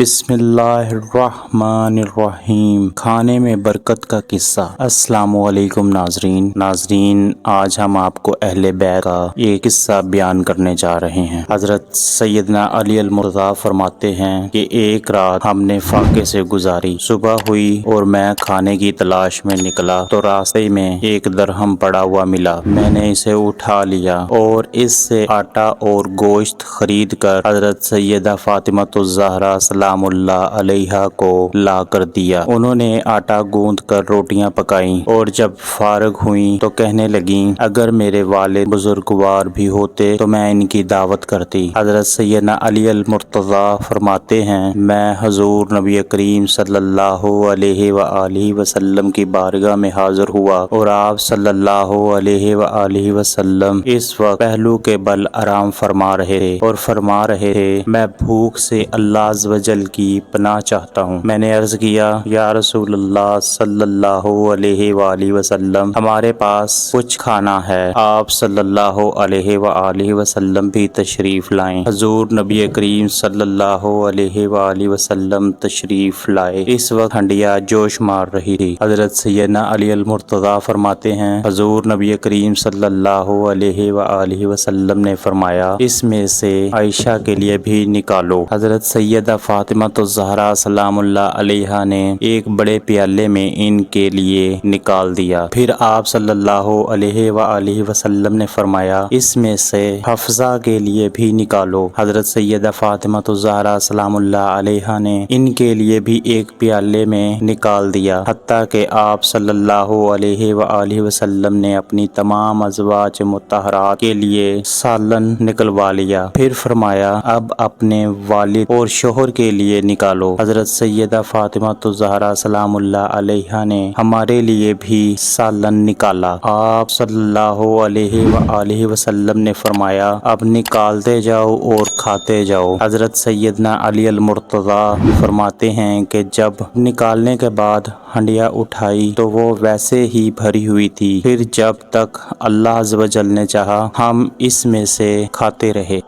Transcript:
بسم اللہ الرحمن الرحیم۔ کھانے میں برکت کا قصہ۔ السلام علیکم ناظرین، آج ہم آپ کو اہل بیت کا ایک قصہ بیان کرنے جا رہے ہیں۔ حضرت سیدنا علی المرتضیٰ فرماتے ہیں کہ ایک رات ہم نے فاقے سے گزاری، صبح ہوئی اور میں کھانے کی تلاش میں نکلا تو راستے میں ایک درہم پڑا ہوا ملا۔ میں نے اسے اٹھا لیا اور اس سے آٹا اور گوشت خرید کر حضرت سیدہ فاطمہ الزہرا سلام اللہ علیہا کو لا کر دیا۔ انہوں نے آٹا گوندھ کر روٹیاں پکائیں اور جب فارغ ہوئیں تو کہنے لگیں اگر میرے والد بزرگوار بھی ہوتے تو میں ان کی دعوت کرتی۔ حضرت سیدنا علی المرتضیٰ فرماتے ہیں میں حضور نبی کریم صلی اللہ علیہ وآلہ وسلم کی بارگاہ میں حاضر ہوا اور آپ صلی اللہ علیہ وآلہ وسلم اس وقت پہلو کے بل آرام فرما رہے تھے اور فرما رہے تھے میں بھوک سے اللہ عز و جل کی پناہ چاہتا ہوں۔ میں نے عرض کیا یا رسول اللہ صلی اللہ علیہ وآلہ وسلم ہمارے پاس کچھ کھانا ہے، آپ صلی اللہ علیہ وآلہ وسلم بھی تشریف لائیں۔ حضور نبی کریم صلی اللہ علیہ وآلہ وسلم تشریف لائے۔ اس وقت ہنڈیا جوش مار رہی تھی۔ حضرت سیدنا علی المرتضیٰ فرماتے ہیں حضور نبی کریم صلی اللہ علیہ وآلہ وسلم نے فرمایا اس میں سے عائشہ کے لیے بھی نکالو۔ حضرت سیدہ فاطمہ الزہرا سلام اللہ علیہا نے ایک بڑے پیالے میں ان کے لیے نکال دیا۔ پھر آپ صلی اللہ علیہ وآلہ وسلم نے فرمایا اس میں سے حفصہ کے لیے بھی نکالو۔ حضرت سیدہ فاطمہ الزہرا سلام اللہ علیہا نے ان کے لیے بھی ایک پیالے میں نکال دیا، حتیٰ کہ آپ صلی اللہ علیہ وآلہ وسلم نے اپنی تمام ازواج مطہرات کے لیے سالن نکلوا لیا۔ پھر فرمایا اب اپنے والد اور شوہر کے لیے نکالو۔ حضرت سیدہ فاطمہ الزہرا سلام اللہ علیہا نے ہمارے لیے بھی سالن نکالا۔ آپ صلی اللہ علیہ وآلہ وسلم نے فرمایا اب نکالتے جاؤ اور کھاتے جاؤ۔ حضرت سیدنا علی المرتضیٰ فرماتے ہیں کہ جب نکالنے کے بعد ہنڈیا اٹھائی تو وہ ویسے ہی بھری ہوئی تھی۔ پھر جب تک اللہ عز و جل نے چاہا ہم اس میں سے کھاتے رہے۔